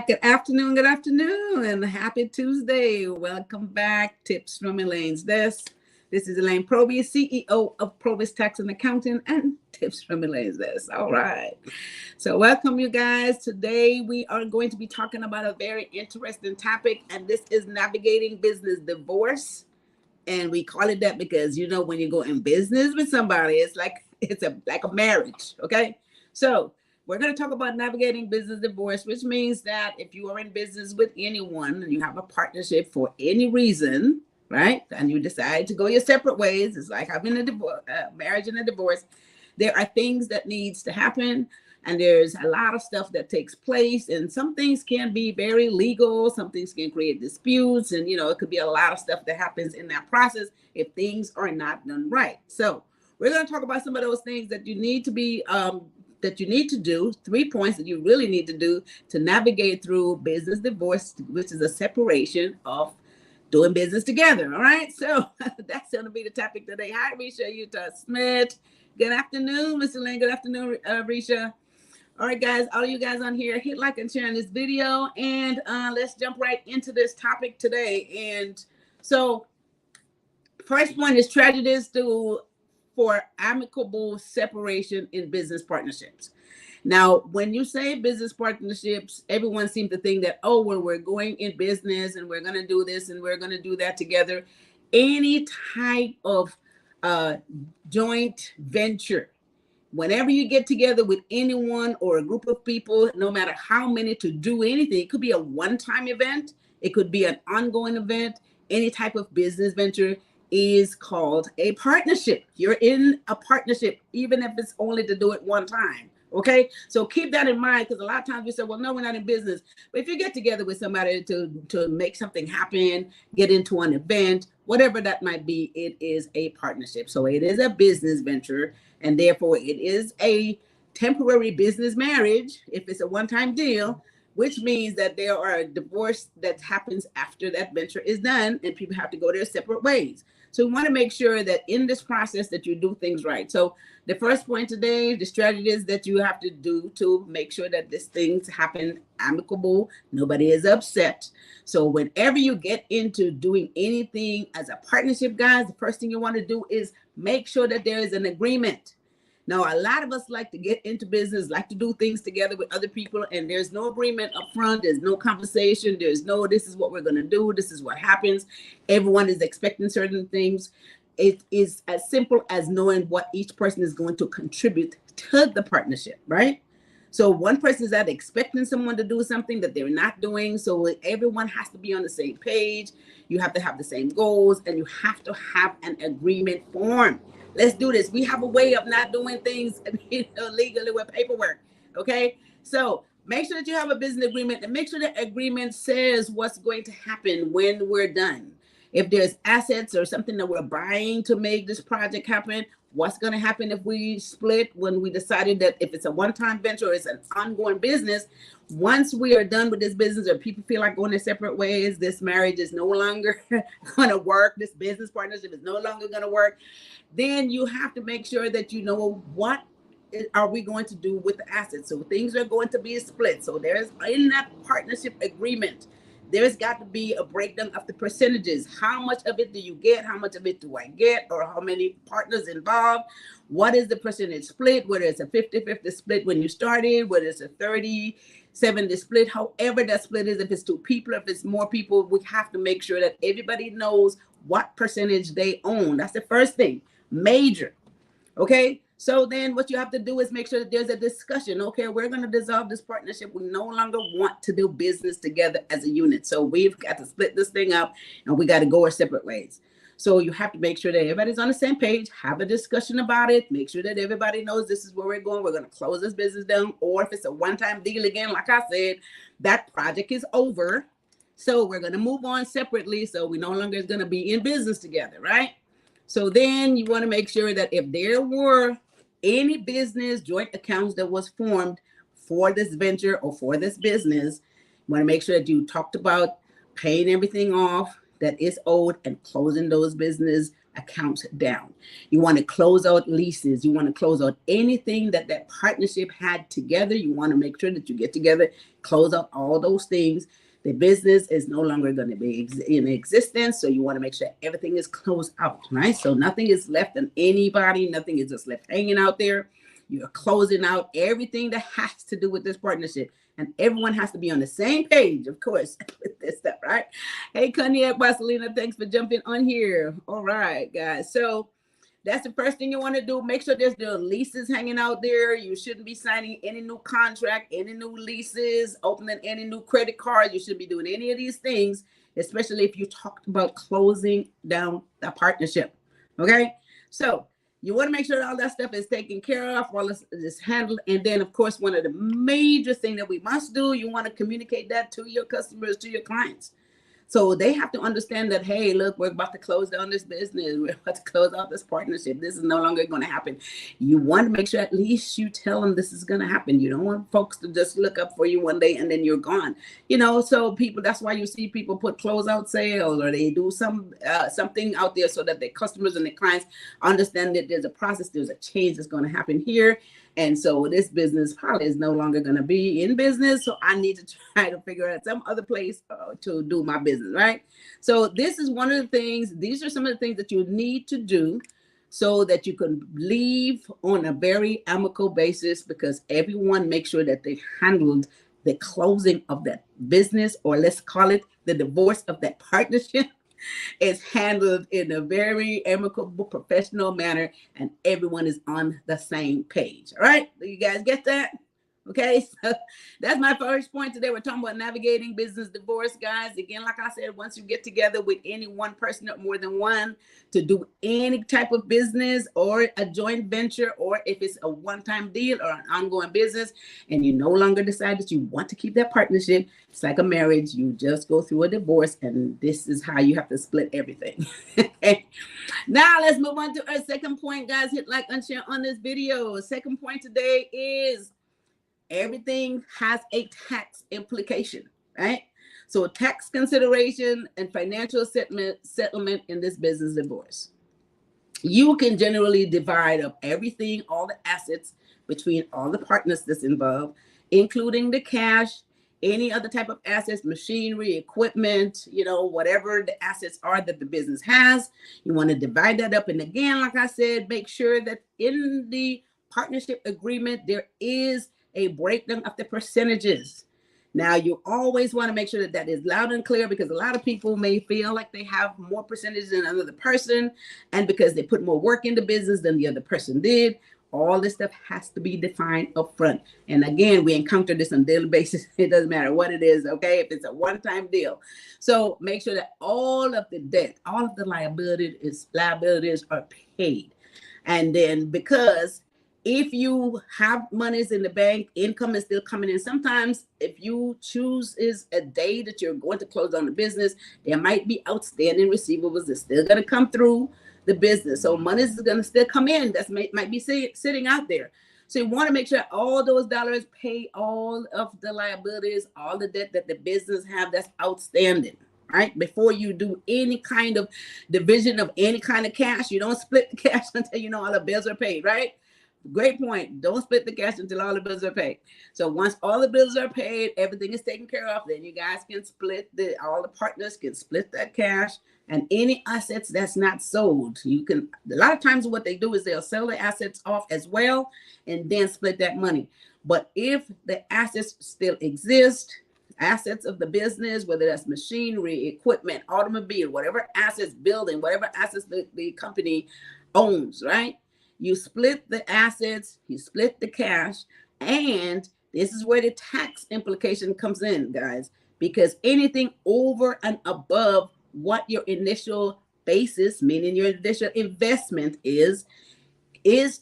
Good afternoon, and happy Tuesday. Welcome back, Tips from Elaine's Desk. This is Elaine Proby, CEO of PROBY'S Tax and Accounting, and Tips from Elaine's Desk. All right. So welcome, you guys. Today, we are going to be talking about a very interesting topic, and this is navigating business divorce. And we call it that because, you know, when you go in business with somebody, it's like a marriage, okay? So we're going to talk about navigating business divorce, which means that if you are in business with anyone and you have a partnership for any reason, right, and you decide to go your separate ways, it's like having a marriage and a divorce. There are things that needs to happen, and there's a lot of stuff that takes place, and some things can be very legal, some things can create disputes, and you know, it could be a lot of stuff that happens in that process if things are not done right. So we're going to talk about some of those things that you need to be that you need to do, 3 points that you really need to do to navigate through business divorce, which is a separation of doing business together. All right, so that's going to be the topic today. Hi, Risha Utah Smith. Good afternoon, Mr. Lane. Good afternoon, Risha. All right, guys, all you guys on here, hit like and share on this video, and let's jump right into this topic today. And so first one is strategies for amicable separation in business partnerships. Now, when you say business partnerships, everyone seems to think that, oh, well, we're going in business and we're going to do this and we're going to do that together. Any type of joint venture, whenever you get together with anyone or a group of people, no matter how many, to do anything, it could be a one-time event, it could be an ongoing event, any type of business venture is called a partnership. You're in a partnership, even if it's only to do it one time. Okay, so keep that in mind, because a lot of times we say, well, no, we're not in business. But if you get together with somebody to make something happen, get into an event, whatever that might be, it is a partnership. So it is a business venture, and therefore it is a temporary business marriage if it's a one-time deal, which means that there are a divorce that happens after that venture is done and people have to go their separate ways. So we want to make sure that in this process that you do things right. So the first point today, the strategies that you have to do to make sure that these things happen amicable, nobody is upset. So whenever you get into doing anything as a partnership, guys, the first thing you want to do is make sure that there is an agreement. Now, a lot of us like to get into business, like to do things together with other people, and there's no agreement up front. There's no conversation. There's no, this is what we're going to do. This is what happens. Everyone is expecting certain things. It is as simple as knowing what each person is going to contribute to the partnership, right? So one person is out expecting someone to do something that they're not doing. So everyone has to be on the same page. You have to have the same goals, and you have to have an agreement formed. Let's do this. We have a way of not doing things legally with paperwork. Okay. So make sure that you have a business agreement, and make sure that agreement says what's going to happen when we're done. If there's assets or something that we're buying to make this project happen, what's going to happen if we split, when we decided that if it's a one-time venture or it's an ongoing business, once we are done with this business or people feel like going their separate ways, this marriage is no longer going to work, this business partnership is no longer going to work, then you have to make sure that you know what are we going to do with the assets. So things are going to be split. So there's, in that partnership agreement, there's got to be a breakdown of the percentages. How much of it do you get? How much of it do I get? Or how many partners involved? What is the percentage split? Whether it's a 50-50 split when you started, whether it's a 30-70 split, however that split is, if it's 2 people, if it's more people, we have to make sure that everybody knows what percentage they own. That's the first thing, major. Okay. So then what you have to do is make sure that there's a discussion. Okay, we're going to dissolve this partnership. We no longer want to do business together as a unit. So we've got to split this thing up, and we got to go our separate ways. So you have to make sure that everybody's on the same page, have a discussion about it, make sure that everybody knows this is where we're going. We're going to close this business down. Or if it's a one-time deal again, like I said, that project is over. So we're going to move on separately. So we no longer is going to be in business together, right? So then you want to make sure that if there were any business joint accounts that was formed for this venture or for this business, you want to make sure that you talked about paying everything off that is owed and closing those business accounts down. You want to close out leases. You want to close out anything that partnership had together. You want to make sure that you get together, close out all those things. The business is no longer going to be in existence, so you want to make sure everything is closed out, right? So nothing is left on anybody. Nothing is just left hanging out there. You're closing out everything that has to do with this partnership. And everyone has to be on the same page, of course, with this stuff, right? Hey, Cognac Barcelona, thanks for jumping on here. All right, guys. So that's the first thing you want to do. Make sure there's no leases hanging out there. You shouldn't be signing any new contract, any new leases, opening any new credit cards. You shouldn't be doing any of these things, especially if you talked about closing down the partnership. Okay? So you want to make sure all that stuff is taken care of, all this is handled. And then, of course, one of the major things that we must do, you want to communicate that to your customers, to your clients. So they have to understand that, hey, look, we're about to close down this business. We're about to close out this partnership. This is no longer going to happen. You want to make sure at least you tell them this is going to happen. You don't want folks to just look up for you one day and then you're gone. You know, so people, that's why you see people put closeout sales, or they do something out there so that their customers and their clients understand that there's a process, there's a change that's going to happen here. And so this business probably is no longer going to be in business. So I need to try to figure out some other place to do my business, right? So this is one of the things, these are some of the things that you need to do so that you can leave on a very amicable basis, because everyone makes sure that they handled the closing of that business, or let's call it the divorce of that partnership, is handled in a very amicable, professional manner, and everyone is on the same page. All right, do you guys get that? Okay, so that's my first point today. We're talking about navigating business divorce, guys. Again, like I said, once you get together with any one person or more than one to do any type of business or a joint venture, or if it's a one-time deal or an ongoing business, and you no longer decide that you want to keep that partnership, it's like a marriage. You just go through a divorce, and this is how you have to split everything. Okay. Now let's move on to our second point, guys. Hit like and share on this video. Second point today is everything has a tax implication, right? So tax consideration and financial settlement in this business divorce. You can generally divide up everything, all the assets between all the partners that's involved, including the cash, any other type of assets, machinery, equipment, you know, whatever the assets are that the business has. You want to divide that up. And again, like I said, make sure that in the partnership agreement, there is a breakdown of the percentages. Now, you always want to make sure that that is loud and clear, because a lot of people may feel like they have more percentage than another person, and because they put more work in the business than the other person did. All this stuff has to be defined up front. And again, we encounter this on a daily basis. It doesn't matter what it is, okay? If it's a one-time deal. So make sure that all of the debt, all of the liabilities are paid. And then, because if you have monies in the bank, income is still coming in. Sometimes if you choose is a day that you're going to close on the business, there might be outstanding receivables that's still going to come through the business. So money is going to still come in. That might be sitting out there. So you want to make sure all those dollars pay all of the liabilities, all the debt that the business have that's outstanding, right? Before you do any kind of division of any kind of cash, you don't split the cash until you know all the bills are paid, right? Great point. Don't split the cash until all the bills are paid. So once all the bills are paid, everything is taken care of, then you guys can split all the partners can split that cash, and any assets that's not sold. You can, a lot of times what they do is they'll sell the assets off as well and then split that money. But if the assets still exist, assets of the business, whether that's machinery, equipment, automobile, whatever assets, building, whatever assets the company owns, right? You split the assets, you split the cash, and this is where the tax implication comes in, guys, because anything over and above what your initial basis, meaning your initial investment is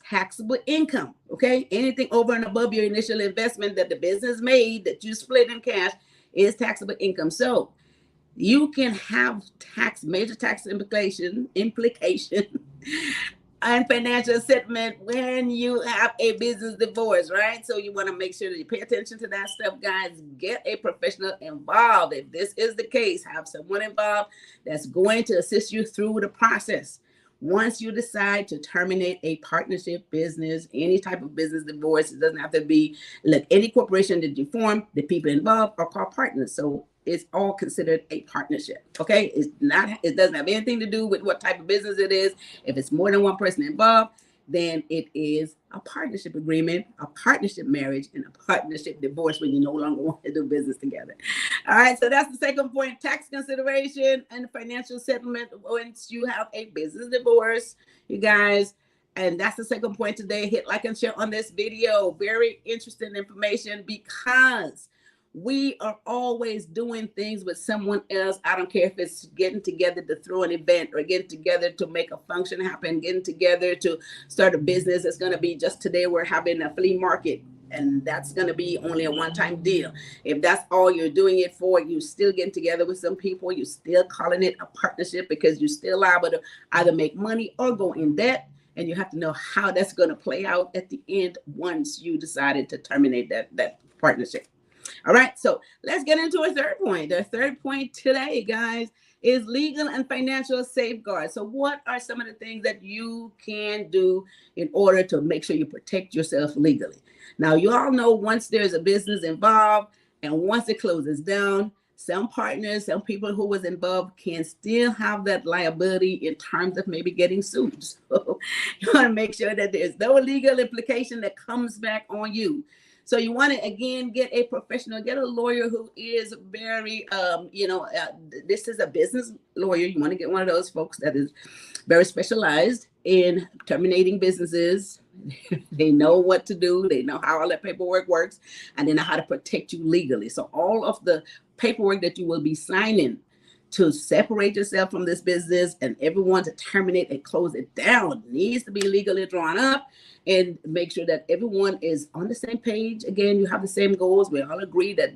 taxable income, okay? Anything over and above your initial investment that the business made that you split in cash is taxable income. So you can have major tax implication and financial settlement when you have a business divorce, right? So you want to make sure that you pay attention to that stuff, guys. Get a professional involved. If this is the case, have someone involved that's going to assist you through the process. Once you decide to terminate a partnership, business, any type of business divorce, it doesn't have to be like any corporation that you form, the people involved are called partners. So it's all considered a partnership. Okay. It doesn't have anything to do with what type of business it is. If it's more than one person involved, then it is a partnership agreement, a partnership marriage, and a partnership divorce when you no longer want to do business together. All right, so that's the second point, tax consideration and financial settlement once you have a business divorce, you guys. And that's the second point today. Hit like and share on this video. Very interesting information because we are always doing things with someone else. I don't care if it's getting together to throw an event or getting together to make a function happen, getting together to start a business. It's going to be just today we're having a flea market, and that's going to be only a one-time deal. If that's all you're doing it for, you still getting together with some people, you still calling it a partnership because you're still liable to either make money or go in debt. And you have to know how that's going to play out at the end once you decided to terminate that partnership. All right, so let's get into a third point. The third point today, guys, is legal and financial safeguards. So what are some of the things that you can do in order to make sure you protect yourself legally? Now, you all know once there's a business involved and once it closes down, some partners, some people who was involved can still have that liability in terms of maybe getting sued. So you want to make sure that there's no legal implication that comes back on you. So you want to, again, get a professional, get a lawyer who is very, this is a business lawyer. You want to get one of those folks that is very specialized in terminating businesses. They know what to do. They know how all that paperwork works, and they know how to protect you legally. So all of the paperwork that you will be signing to separate yourself from this business and everyone to terminate and close it down needs to be legally drawn up, and make sure that everyone is on the same page. Again, you have the same goals. We all agree that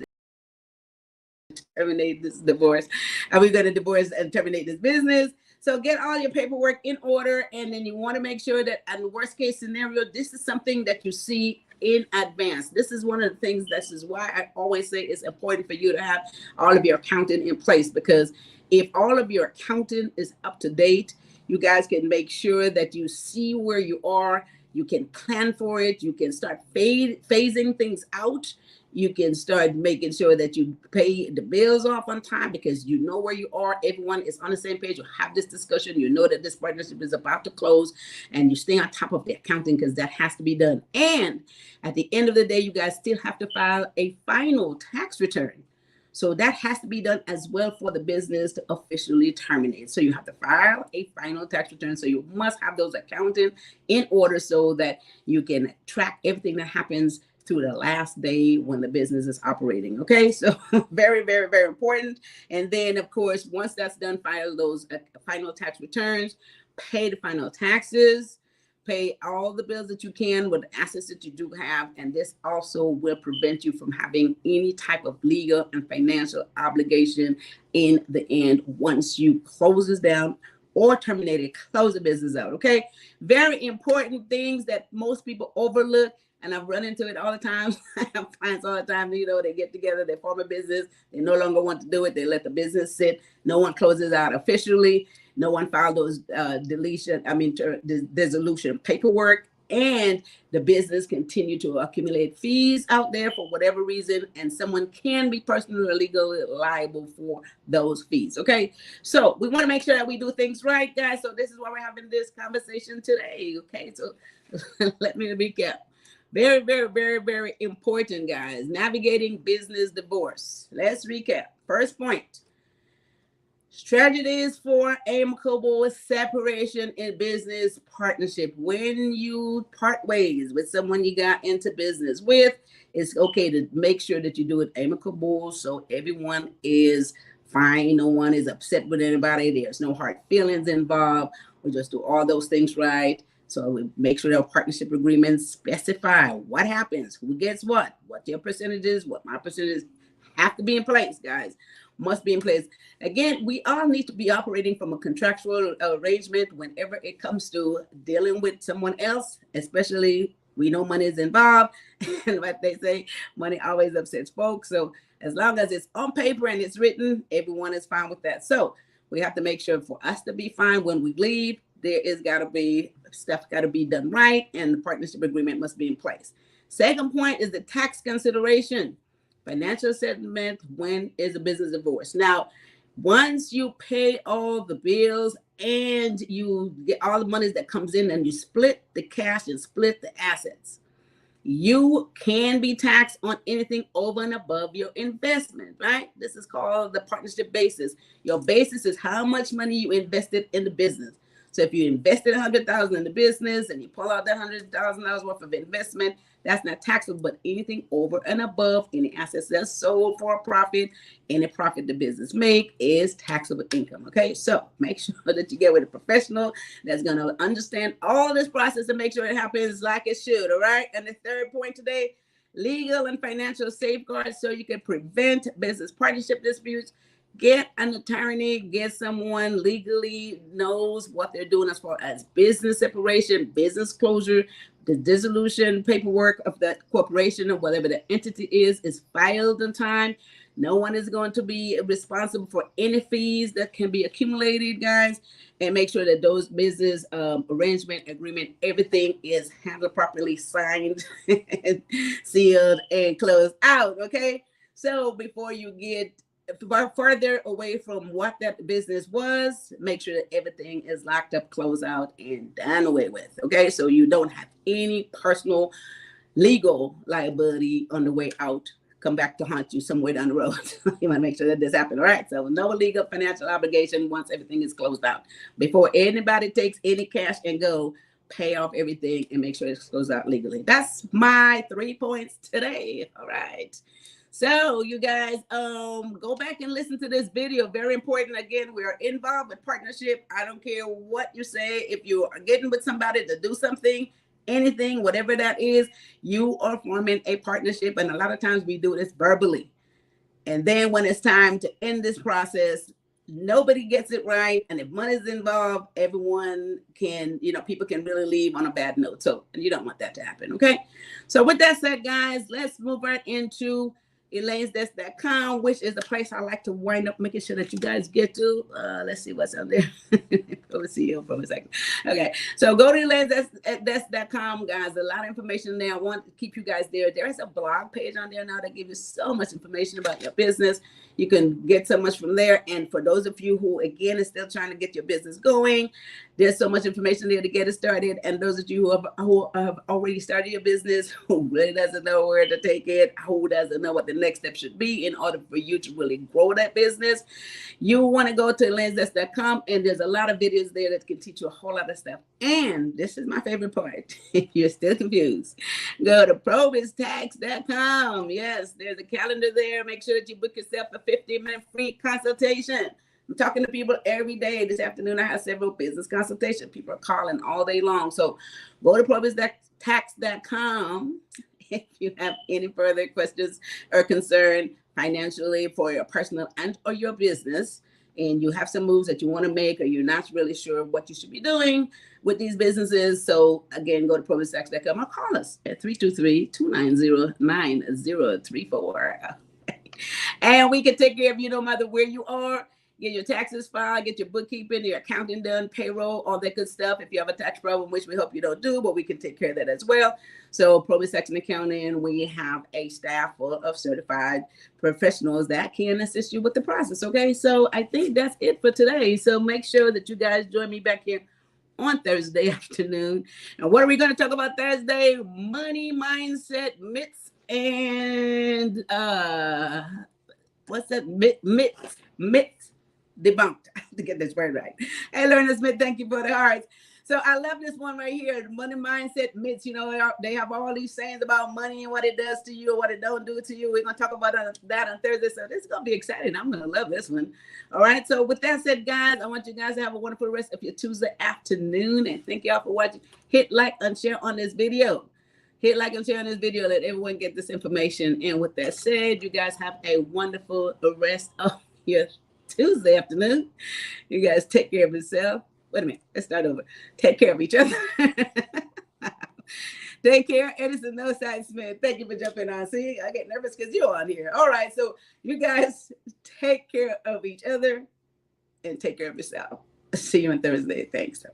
terminate this divorce, and we're going to divorce and terminate this business. So get all your paperwork in order, and then you want to make sure that in the worst case scenario, this is something that you see in advance. This is one of the things, this is why I always say it's important for you to have all of your accounting in place, because if all of your accounting is up to date, you guys can make sure that you see where you are. You can plan for it. You can start phasing things out. You can start making sure that you pay the bills off on time because you know where you are. Everyone is on the same page. You have this discussion. You know that this partnership is about to close, and you stay on top of the accounting because that has to be done. And at the end of the day, you guys still have to file a final tax return. So that has to be done as well for the business to officially terminate. So you have to file a final tax return. So you must have those accounting in order so that you can track everything that happens to the last day when the business is operating. Okay, so very, very, very important. And then, of course, once that's done, file those final tax returns, pay the final taxes, pay all the bills that you can with the assets that you do have. And this also will prevent you from having any type of legal and financial obligation in the end once you close this down or terminate it, close the business out. Okay, very important things that most people overlook. And I've run into it all the time. I have clients all the time, they get together, they form a business, they no longer want to do it, they let the business sit, no one closes out officially, no one filed those dissolution paperwork, and the business continue to accumulate fees out there for whatever reason, and someone can be personally or legally liable for those fees. Okay, so we want to make sure that we do things right, guys. So this is why we're having this conversation today. Okay, so let me recap. Very, very, very, very important, guys. Navigating business divorce. Let's recap. First point. Strategies for amicable separation in business partnership. When you part ways with someone you got into business with, it's okay to make sure that you do it amicable so everyone is fine. No one is upset with anybody. There's no hard feelings involved. We just do all those things right. So we make sure our partnership agreements specify what happens, who gets what your percentages, what my percentages have to be in place, guys. Must be in place. Again, we all need to be operating from a contractual arrangement whenever it comes to dealing with someone else, especially we know money is involved. And what they say, money always upsets folks. So as long as it's on paper and it's written, everyone is fine with that. So we have to make sure for us to be fine when we leave, there is got to be stuff got to be done right, and the partnership agreement must be in place. Second point is the tax consideration. Financial settlement when is a business divorce. Now, once you pay all the bills and you get all the money that comes in and you split the cash and split the assets, you can be taxed on anything over and above your investment, right? This is called the partnership basis. Your basis is how much money you invested in the business. So if you invested $100,000 in the business and you pull out that $100,000 worth of investment, that's not taxable. But anything over and above, any assets that's sold for a profit, any profit the business make is taxable income. Okay, so make sure that you get with a professional that's going to understand all this process and make sure it happens like it should. All right. And the third point today, legal and financial safeguards so you can prevent business partnership disputes. Get an attorney, get someone legally knows what they're doing as far as business separation, business closure, the dissolution paperwork of that corporation or whatever the entity is filed in time. No one is going to be responsible for any fees that can be accumulated, guys. And make sure that those business arrangement, agreement, everything is handled properly, signed, and sealed, and closed out, okay? So before you get further away from what that business was, make sure that everything is locked up, closed out, and done away with. Okay, so you don't have any personal legal liability on the way out, come back to haunt you somewhere down the road. You want to make sure that this happens. All right, so no legal financial obligation once everything is closed out. Before anybody takes any cash and go, pay off everything and make sure it's closed out legally. That's my 3 points today. All right. So you guys, go back and listen to this video. Very important. Again, we are involved with partnership. I don't care what you say. If you are getting with somebody to do something, anything, whatever that is, you are forming a partnership. And a lot of times we do this verbally. And then when it's time to end this process, nobody gets it right. And if money's involved, everyone can, people can really leave on a bad note. So you don't want that to happen. Okay. So with that said, guys, let's move right into Elaine'sDesk.com, which is the place I like to wind up making sure that you guys get to. Let's see what's on there. Let's see here for a second. Okay, so go to Elaine'sDesk.com, guys. A lot of information there. I want to keep you guys there. There is a blog page on there now that gives you so much information about your business. You can get so much from there. And for those of you who, again, is still trying to get your business going, there's so much information there to get it started. And those of you who have already started your business, who really doesn't know where to take it, who doesn't know what the next step should be in order for you to really grow that business, you want to go to Elaine'sDesk.com, and there's a lot of videos there that can teach you a whole lot of stuff. And this is my favorite part. If you're still confused, go to PROBY'S.com. Yes, there's a calendar there. Make sure that you book yourself a 15-minute free consultation. I'm talking to people every day. This afternoon, I have several business consultations. People are calling all day long. So go to PROBY'S.com if you have any further questions or concern financially for your personal and or your business, and you have some moves that you want to make, or you're not really sure what you should be doing with these businesses. So again, go to PROBY'S.com or call us at 323-290-9034. And we can take care of you no matter where you are. Get your taxes filed, get your bookkeeping, your accounting done, payroll, all that good stuff. If you have a tax problem, which we hope you don't do, but we can take care of that as well. So PROBY'S Tax and Accounting, we have a staff full of certified professionals that can assist you with the process. Okay, so I think that's it for today. So make sure that you guys join me back here on Thursday afternoon. And what are we going to talk about Thursday? Money mindset myths and what's that? Myths debunked. I have to get this word right. Hey, Learner Smith, thank you for the hearts. So I love this one right here. The money mindset myths. They have all these sayings about money and what it does to you or what it don't do to you. We're going to talk about that on Thursday. So this is going to be exciting. I'm going to love this one. All right. So with that said, guys, I want you guys to have a wonderful rest of your Tuesday afternoon. And thank y'all for watching. Hit like and share on this video. Hit like and share on this video. Let everyone get this information. And with that said, you guys have a wonderful rest of your Tuesday afternoon. You guys take care of yourself. Wait a minute. Let's start over. Take care of each other. Take care. Edison Noside Smith. Thank you for jumping on. See, I get nervous because you're on here. All right. So you guys take care of each other and take care of yourself. See you on Thursday. Thanks. Bye.